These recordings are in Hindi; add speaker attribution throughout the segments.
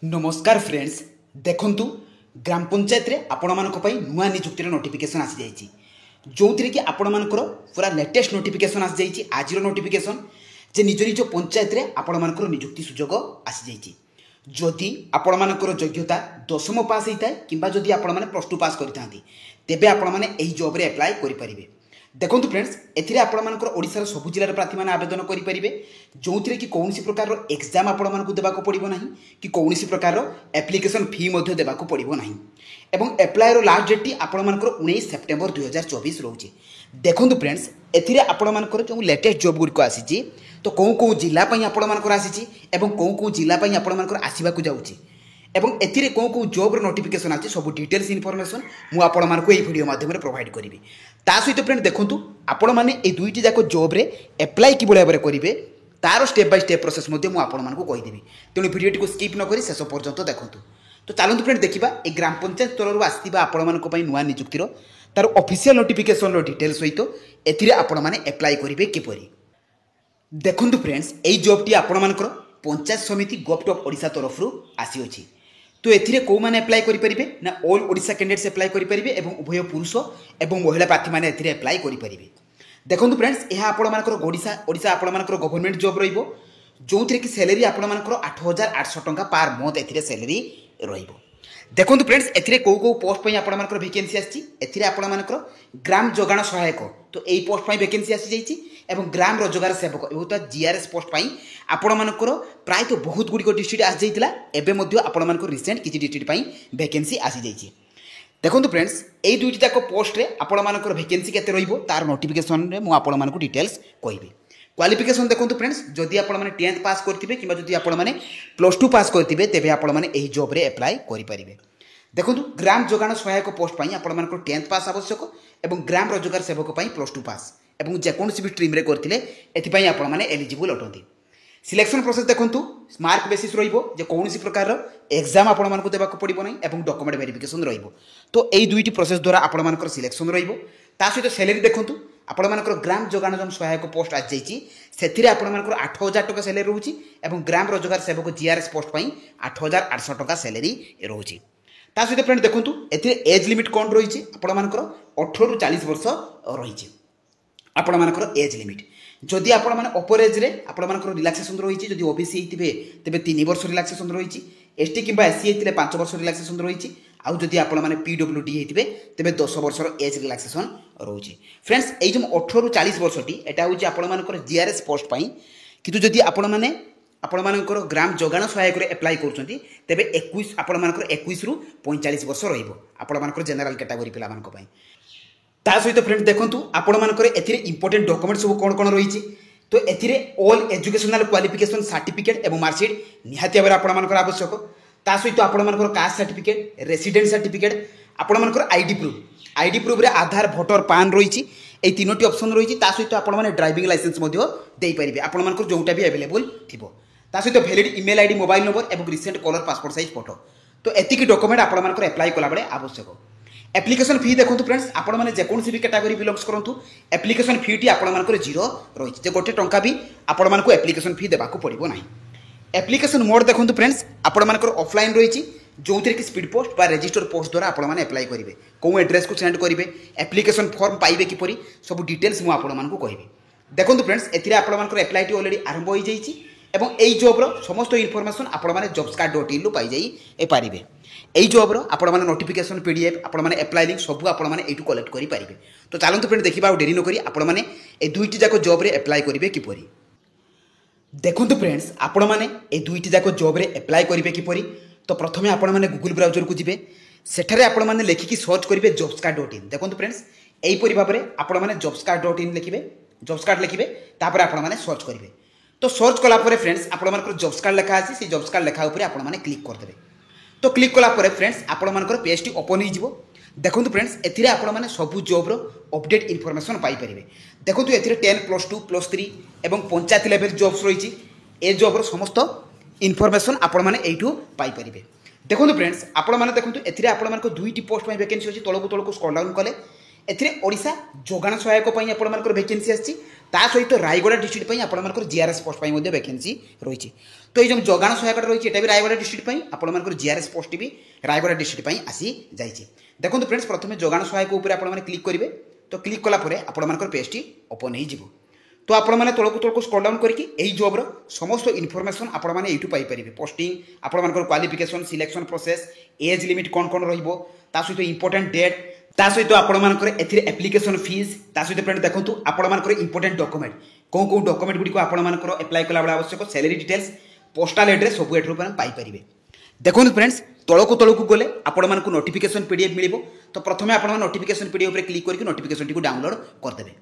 Speaker 1: नमस्कार फ्रेंड्स देखंतु ग्राम पंचायत रे आपण मानक पई नुआ नियुक्तिर नोटिफिकेशन आसी जाईची जो थी कि आपण मानकर पूरा लेटेस्ट नोटिफिकेशन आसी जाईची आजिर नोटिफिकेशन जे निज निज पंचायत रे आपण मानकर नियुक्ति सुजोग आसी जाईची जदि आपण मानकर योग्यता 10वीं पास होता है किंबा जदि आपण माने +2 पास करथांती तेबे आपण माने एही जॉब रे अप्लाई करि परिबे। देखो फ्रेंड्स एथिरे आपण मानकर ओडिसा रो सब जिल्ला प्रार्थी माने आवेदन करि परिबे जो थी कि कौनसी प्रकार एग्जाम आपण मानकु देबाको पड़िबो नाही कि कौनसी प्रकार एप्लिकेशन फी मध्ये देबाको पड़िबो नाही एवं एप्लाई रो लास्ट डेट टी आपण मानकर 19 सेप्टेम्बर 2024 रहउची। देखो फ्रेंड्स एथिरे आपण मानकर जो लेटेस्ट जॉब गुड को आसीची तो कौ कौ जिला पई आपण मानकर आसीची एवं कौ कौ जिला पई आपण मानकर आसीबाकू जाउची एवं एथिरे कौ कौ जॉब रो नोटिफिकेशन आछि सब डिटेल्स इनफॉरमेशन मु आपण मानकु एई वीडियो माध्यम रे प्रोवाइड करिवि। ता सहित फ्रेंड देखंतु आपण माने ए दुईटी जाको जॉब रे अप्लाई कि बळे बरे करिवे तार स्टेप बाय स्टेप प्रोसेस मध्ये मु आपण मानकु कहि देबि तेणु वीडियो टी को स्किप न करी शेष पर्यंत देखंतु। तो चलंतु फ्रेंड देखिबा ए ग्राम पंचायत तररु आस्तिबा आपण मानको पई नुवा नियुक्तिर तार ऑफिशियल नोटिफिकेशन रो डिटेल्स सहित एथिरे आपण माने अप्लाई करिवे किपरि। देखंतु फ्रेंड्स ए जॉब टी आपण मानकर पंचायत समिति गवर्नमेंट ऑफ ओडिशा तरफ रु आसी अछि। तो एथिरे को माने अप्लाई करि परिबे ना ऑल ओडिशा कैंडिडेट्स अप्लाई करि परिबे एवं उभय पुरुष एवं महिला प्रार्थी माने एथिरे अप्लाई करि परिबे। देखंतु फ्रेंड्स यह आपण मानकर ओडिशा आपण मानकर गवर्नमेंट जॉब रहिबो जो थी कि सैलरी आपण मानकर 8800 टंका पर मंथ एथिरे सैलरी रहिबो। देखंतु फ्रेंड्स एथिरे को पोस्ट पई आपण मानकर वैकेंसी आछि एथिरे आपण मानकर ग्राम जोगाण सहायक तो एई पोस्ट पई वैकेंसी आछि जाईछि एवं ग्राम रोजगार सेवक एवं जीआरएस पोस्ट पई आपण मानकर प्राय तो बहुत गुडी डिस्ट्रिक्ट आछि जाइतिला एबे मध्ये आपण मानकर रिसेंट किछि डिस्ट्रिक्ट पई वैकेंसी आछि जाइछि। देखंतु फ्रेंड्स एई दुईटी जाको पोस्ट रे आपण मानकर वैकेंसी केते रहिबो तार नोटिफिकेशन रे मु आपण मानकु डिटेल्स कहबी। क्वालिफिकेशन देखंतु फ्रेंड्स जदि आपण माने 10th पास करथिबे किबा जदि आपण माने +2 पास करथिबे तेबे आपण माने एही जॉब रे अप्लाई करि परिबे। देखंतु ग्राम जोगाण सहायक पोस्ट पई आपण मानकर 10th पास आवश्यक एवं ग्राम रोजगार सेवक पई +2 पास एवं जेकोनसी भी स्ट्रीम रे करथिले एथि पई आपण माने एलिजिबल अटंती। सिलेक्शन प्रोसेस देखंतु मार्क बेसिस रहिबो जे कोनोसी प्रकार एग्जाम आपण मानकु देबाको पड़िबो नै एवं डॉक्यूमेंट वेरिफिकेशन रहिबो तो एई दुईटी प्रोसेस द्वारा आपण मानकर सिलेक्शन रहिबो। ता सहित सैलरी देखंतु आपण मानकर ग्राम जोगाण जन सहायक पोस्ट आ जाईची सेथिरे आपण मानकर 8000 टका सैलरी रहउची एवं ग्राम रोजगार सेवक जीआरएस पोस्ट पई 8800 टका सैलरी रहउची। ता सहित फ्रेंड देखंतु एथिरे एज लिमिट कोन रहिची आपण मानकर 18 रु 40 वर्ष रहिची आपण मानकर एज लिमिट जदि आपण माने अपर एज रे आपण मानकर रिलैक्सेशन रहिची जदि ओबीसी हितिबे तेबे 3 वर्ष रिलैक्सेशन रहिची एसटी किबा एससी हितिले 5 वर्ष रिलैक्सेशन रहिची आउ जदि आपण माने पीडब्ल्यूडी हितिबे तेबे 10 वर्ष एज रिलैक्सेशन रहउची। फ्रेंड्स एई जो 18 रु 40 वर्षटी एटा होची आपण मानकर जीआरएस पोस्ट पई किंतु जदि आपण मानकर ग्राम जोगाण सहायक रे अप्लाई करछंती तेबे 21 आपण मानकर 21 रु 45 वर्ष रहिबो आपण मानकर जनरल कैटेगरी पिला मानक पई। ता सहित फ्रेंड देखंतु आपण मानकर एथिरे इंपोर्टेंट डॉक्यूमेंट सब कोन कोन रहिछि तो एथिरे ऑल एजुकेशनल क्वालिफिकेशन सर्टिफिकेट एवं मार्कशीट निहाती भाबरे आपण मानकर आवश्यक। ता सहित आपण मानकर कास्ट सर्टिफिकेट रेसिडेंट सर्टिफिकेट आपण मानकर आईडी प्रूफ रे आधार वोटर पान रहिछि ए तीनोटी ऑप्शन रहिछि। ता सहित आपण माने ड्राइविंग लाइसेंस मध्ये देई परिबे आपण मानकर जोंटा भी अवेलेबल थिबो। ता सहित valid email ID mobile number एवं recent colour passport size photo तो एतिकी डॉक्यूमेंट आपण मानकर अप्लाई कला बळे आवश्यक। एप्लिकेशन फी देखो फ्रेंड्स आपण मैंने जेकोसी भी कैटेगरी बिलोंग्स करूँ एप्लिकेशन फी टी आपण मानकर 0 रही गोटे टंका भी आपण मानक एप्लिकेशन फी देबाको पड़िबो नाही। एप्लिकेशन मोड देखो फ्रेंड्स आपण मानकर ऑफलाइन रही जो थी कि स्पीड पोस्ट बा रजिस्टर पोस्ट द्वारा आपण माने अप्लाई करेंगे कौ एड्रेस को सेंड करेंगे एप्लिकेशन फॉर्म पाइबे किपरि सब डिटेल्स मु आपण मानकु कहबी। देखो फ्रेंड्स एथिरे आपण मानकर अप्लाई टी ऑलरेडी आरंभ हो जाइछि एवं एई जॉब रो समस्त इनफॉरमेशन आपण माने jobscard.in लु पाई जाई ए पारिबे। एई जॉब रो आपण माने नोटिफिकेशन पीडीएफ आपण माने अप्लाई लिंक सब आपण माने एटू कलेक्ट करि पारिबे। तो चलंतु फ्रेंड देखिबा डेरी न करी आपण माने ए दुईटी जाको जॉब रे अप्लाई करिवे किपरि। देखंतु फ्रेंड्स आपण माने ए दुईटी जाको जॉब रे अप्लाई करिवे किपरि तो प्रथमे आपण माने गूगल ब्राउजर को जिवे सेठारे आपण माने लेखिकी सर्च करिवे jobscard.in। देखंतु फ्रेंड्स एई परि भाबरे आपण माने jobscard.in लिखिबे jobscard लिखिबे तापर आपण माने सर्च करिवे तो सर्च कला परे फ्रेंड्स आपण मानकर जॉब्सकार्ड लेखा आसी से जॉब्सकार्ड लेखा ऊपर आपण माने क्लिक कर देबे। तो क्लिक कला परे फ्रेंड्स आपण मानकर पेज टी ओपन हो जिवो। देखंतु फ्रेंड्स एथिरे आपण माने सब जॉब रो अपडेट इनफॉरमेशन पाई परिबे। देखंतु एथिरे 10 +2 +3 एवं पंचायत लेवल जॉब्स रहिछि ए जॉब रो समस्त इनफॉरमेशन आपण माने एठू पाई परिबे। देखंतु फ्रेंड्स आपण माने देखंतु एथिरे आपण मानकर दुईटी पोस्ट पई वैकेंसी अछि तळकु स्क्रॉल डाउन कले एथिरे ओडिशा जोगाण सहायक पई आपण मानकर वैकेंसी आछि ता सहित रायगड़ा डिस्ट्रिक्ट आपर जीआरएस पोस्ट वैकेंसी रही। तो ये जोगाण सहायक रही है रायगड़ा डिस्ट्रिक्ट आपर जीआरएस पोस्ट भी रायगड़ा डिस्ट्रिक्ट आसी जाइए। देखो फ्रेंड्स प्रथम जोगाण सहायक उपर आप क्लिक करेंगे। तो क्लिक कलापर आपर पेजटी ओपन हो। तो आपण मैंने तौक तौक स्क्रॉल डाउन करके जॉब्र समस्त इनफॉरमेशन आपण मैंने पाइपर। पोस्टिंग आपर qualification selection process age limit कौन कौन ता सहित इंपोर्टेंट डेट ता सहित आपर एप्लिकेशन फीस ता सहित फ्रेंड देखो आपर इंपोर्टेंट डॉक्यूमेंट कौन कौन डॉक्यूमेंट गुड़िक आपर एप्लाई कला बेला आवश्यक सैलरी डिटेल्स पोस्टाल एड्रेस सब एठू पाइपर। देखो फ्रेंड्स तौक तौक गले आपण नोटिफिकेशन पीडीएफ मिल। तो प्रथम आप नोटिफिकेशन पीडीएफ क्लिक करके नोटिफिकेशन टी डाउनलोड करदे।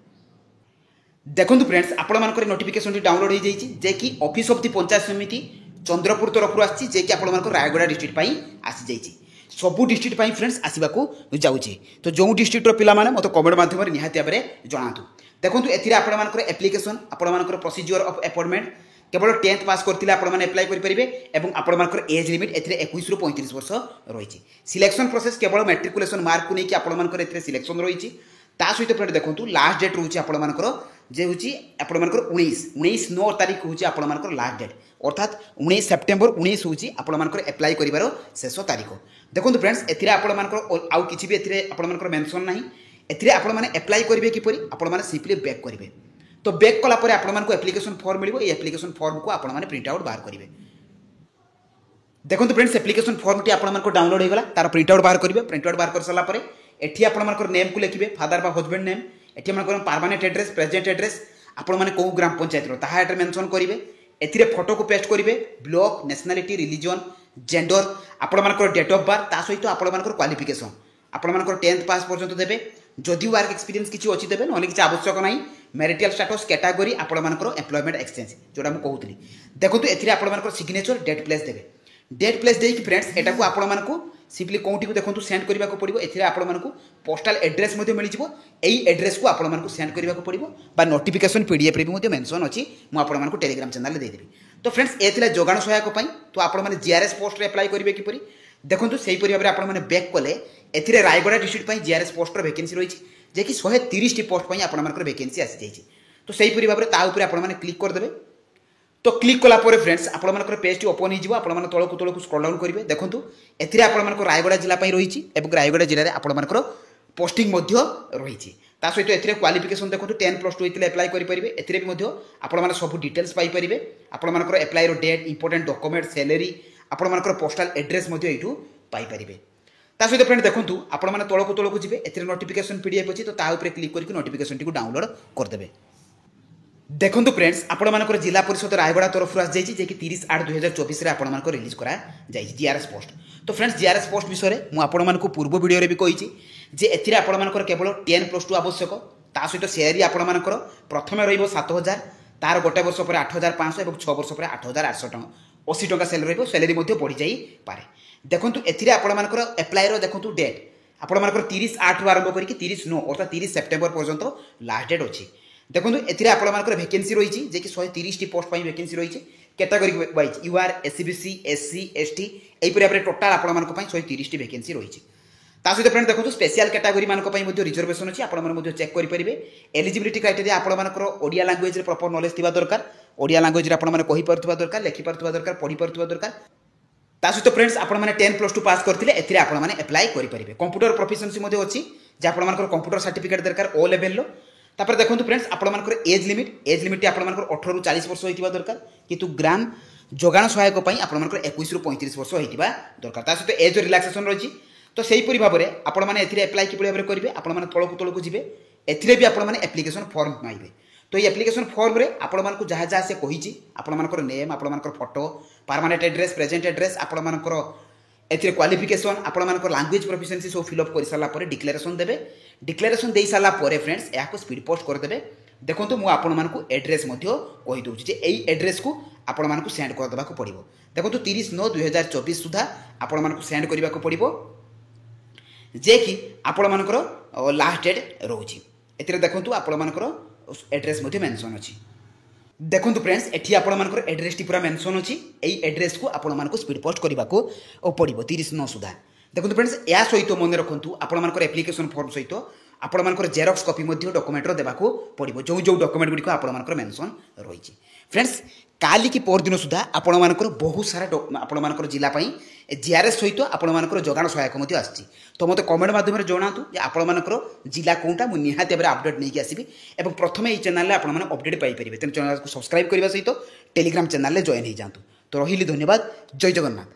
Speaker 1: देखो फ्रेंड्स आपर नोटिफिकेशन टी डाउनलोड हो जाए कि ऑफिस ऑफ द पंचायत समिति चंद्रपुर तरफ आसी जे कि आपर रायगड़ा डिस्ट्रिक्ट आसी जाइए। सबू डिस्ट्रिक्ट फ्रेंड्स आसवाक जाऊँगी। तो जो डिस्ट्रिक्टर पिला मतलब कमेंट मध्यम निहाती भाव में जनातु। देखो ए आपर एप्लिकेशन आपर प्रोसीजर ऑफ अपॉइंटमेंट केवल 10th पास करते आपने एप्लाई करेंगे। आपर एज लिमिट ए 21 रू 35 वर्ष रही। सिलेक्शन प्रोसेस केवल मैट्रिकुलेशन मार्क को लेकिन आपर सिलेक्शन रही। ता सहित फ्रेंड देखो लास्ट डेट रोचे आपर जे हूँ आपर 19 तारीख हूँ आपर लास्ट डेट अर्थात 19 सेप्टेम्बर 19 हूँ आपर एप्लाई कर शेष तारीख। देखो फ्रेंड्स ए आउ कि भी आपर मेंशन ना ए आपने एप्लाई करेंगे किपरि आपने सिंपली बैक करेंगे। तो बैक कलापर आपको एप्लिकेशन फॉर्म मिले। ये एप्लिकेशन फॉर्म को आपने प्रिंट आउट बाहर करेंगे। देखो फ्रेंड्स एप्लिकेशन फॉर्म टी आपको डाउनलोड होगा तार प्रिंट आउट बाहर करेंगे। प्रिंट आउट बाहर कर सारापर एटी आपर नेम को लिखे फादर बा हजबैंड नेम एटी परमानेंट एड्रेस प्रेजेंट एड्रेस आपण कौ ग्राम पंचायत ताहा मेंशन करेंगे। ए फोटो को पेस्ट करेंगे ब्लॉक नेशनलिटी रिलीजन जेंडर आपर डेट ऑफ बर्थ ता सहित आपर क्वालिफिकेशन आपर 10th पास पर्यंत देवे। जदि वर्क एक्सपीरियंस किसी अच्छी देवे ना किसी आवश्यक ना। मैरिटल स्टेटस कैटेगरी आपर एम्प्लॉयमेंट एक्सचेंज जोटा मुझे कहूली। देखो ये आपर सिग्नेचर डेट प्लेस देवे। डेट प्लेस देकी फ्रेंड्स एटा को आपण को सिंपली कौटी को देखो सेंड करने को पड़ो। ए आपण को पोस्टाल एड्रेस मिल जाए। एड्रेस को आपण को सेंड करने को पड़ो बा नोटिफिकेशन पीडीएफ भी मेंशन अच्छी मुझे टेलीग्राम चैनल में देदेवी। तो फ्रेंड्स ये जोगाण सहायक तो आपने जीआरएस पोस्ट एप्लाई करेंगे किपरि देखो से भाव में आपने बैक कले ए Rayagada district GRS post vacancy रही है कि 130 पोस्ट आपर वैकेंसी आसी जाइए। तो सहीपरी भाव में आपने क्लिक करदे। तो क्लिक कलापर फ्रेंड्स आपर पेज टी ओपन हो तौक तौक स्क्रॉल डाउन करेंगे। देखो ए आपर रायगड़ा जिला रही रायगड़ा जिले में आपर पोस्टिंग रही। ता सहित ए क्वालिफिकेशन देखो 10+2 होते एप्लाई करेंगे। ए सब डिटेल्स पाइपर आपर apply date important document salary आपर पोस्टाल एड्रेस यू पाइपर। ता सहित फ्रेंड देखो आपने तौक तौक जी ए नोटिफिकेशन पीडीएफ अच्छी। तो ताऊपर क्लिक करके नोटिफिकेशन टी डाउनलोड करदे। देखो फ्रेंड्स आपर जिला परिषद रायगड़ा तरफ आसी जाइए कि 30/8/2024 में आपर रिलीज करा जीआरएस पोस्ट। तो फ्रेंड्स जीआरएस पोस्ट विषय में आपको पूर्व वीडियो भी कही जे ए आपर केवल 10+2 आवश्यक ता सहित सैलरी आपर प्रथम रही 7,000 तार गोटे वर्ष पर 8,500 और 6 वर्ष पर 8,880 टଙ୍କା सैलरी रही। सैलरी बढ़ी जापे। देखो ए आपर एप्लायर देखो डेट आपर 30/8 आरंभ करके 30/9 अर्थात 30 सेप्टेम्बर पर्यंत लास्ट डेट अच्छी। देखो ये आपर वैकेंसी रही है कि 130 पोस्ट वैकेंसी रही है category wise UR SEBC SC ST यहीपर टोटाल आपर 130 वैकेंसी रही है। ता सहित फ्रेंड देखो स्पेशल कैटेगरी मानी रिजर्वेशन अच्छी आपड़ चेक करेंगे। एलिजिबिलिटी क्राइटेरिया आपर ओडिया लैंग्वेज प्रॉपर नॉलेज थी दरकार ओडिया लैंग्वेज आपने कहीपर दरकार लिखिपार दरकार पढ़ीपार दरकार। ता सहित फ्रेंड्स आपने 10+2 पास करते ए आपने एप्लाई करेंगे। कंप्यूटर प्रोफिशिएंसी अच्छी जे आपर कंप्यूटर सर्टिफिकेट दरकार ओ लेवल। तापर देखो फ्रेंड्स आपर एज लिमिट आपर 18 रू 40 वर्ष होता दरकार किंतु ग्राम जोगाण सहायक आपर 21 रू 35 वर्ष होता दरकार। ता सहित एज रिलैक्सेशन रही। तो सहीपरी भाव में आपने एप्लाई किपरि भाव करेंगे आपने तौक तौक जी ए भी आपने एप्लिकेशन फॉर्म मांगे। तो ये एप्लिकेशन फॉर्म में आपको जहाँ जहाँ से कही आपर नेम आपर photo permanent address present address आपर ए क्वालिफिकेशन आपर लैंग्वेज प्रोफिशिएंसी सब फिलअप कर सारापर डिक्लेरेशन देवे। डिक्लेरेशन दे सारापर फ्रेंड्स यहाँ स्पीड पोस्ट करदे। देखो मुझे आपको एड्रेस कहीदे यही एड्रेस को आपण को सेंड करदेवा पड़ो। देखो 30/9/2024 सुधा आपण को सेंड करने को पड़ो जे कि आपण लास्ट डेट रोचे। ए देखो आपण एड्रेस मेंशन अच्छी। देखो फ्रेंड्स एटी आपर एड्रेस टी पूरा मेंशन अच्छी। यही एड्रेस को आपण को स्पीड पोस्ट करने को पड़ो 30/9 सुधा। देखो फ्रेंड्स या सहित मन रखु आपर एप्लिकेशन फॉर्म सहित ଆପଣମାନଙ୍କର ଜେରକ୍ସ କପି ମଧ୍ୟ ଡକ୍ୟୁମେଣ୍ଟର ଦେବାକୁ ପଡ଼ିବ ଯେଉଁ ଯେଉଁ ଡକ୍ୟୁମେଣ୍ଟ ଗୁଡ଼ିକ ଆପଣମାନଙ୍କର ମେନସନ୍ ରହିଛି। ଫ୍ରେଣ୍ଡସ୍ କାଲି କି ପରଦିନ ସୁଦ୍ଧା ଆପଣମାନଙ୍କର ବହୁତ ସାରା ଆପଣମାନଙ୍କର ଜିଲ୍ଲା ପାଇଁ ଜିଆର୍ଏସ୍ ସହିତ ଆପଣମାନଙ୍କର ଯୋଗାଣ ସହାୟକ ମଧ୍ୟ ଆସିଛି। ତ ମୋତେ କମେଣ୍ଟ ମାଧ୍ୟମରେ ଜଣାନ୍ତୁ ଯେ ଆପଣମାନଙ୍କର ଜିଲ୍ଲା କେଉଁଟା, ମୁଁ ନିହାତି ଭାବରେ ଅପଡେଟ୍ ନେଇକି ଆସିବି ଏବଂ ପ୍ରଥମେ ଏହି ଚ୍ୟାନେଲରେ ଆପଣମାନେ ଅପଡେଟ୍ ପାଇପାରିବେ। ତେଣୁ ଚ୍ୟାନେଲକୁ ସବସ୍କ୍ରାଇବ୍ କରିବା ସହିତ ଟେଲିଗ୍ରାମ ଚ୍ୟାନେଲରେ ଜଏନ୍ ହେଇଯାଆନ୍ତୁ। ତ ରହିଲି, ଧନ୍ୟବାଦ, ଜୟ ଜଗନ୍ନାଥ।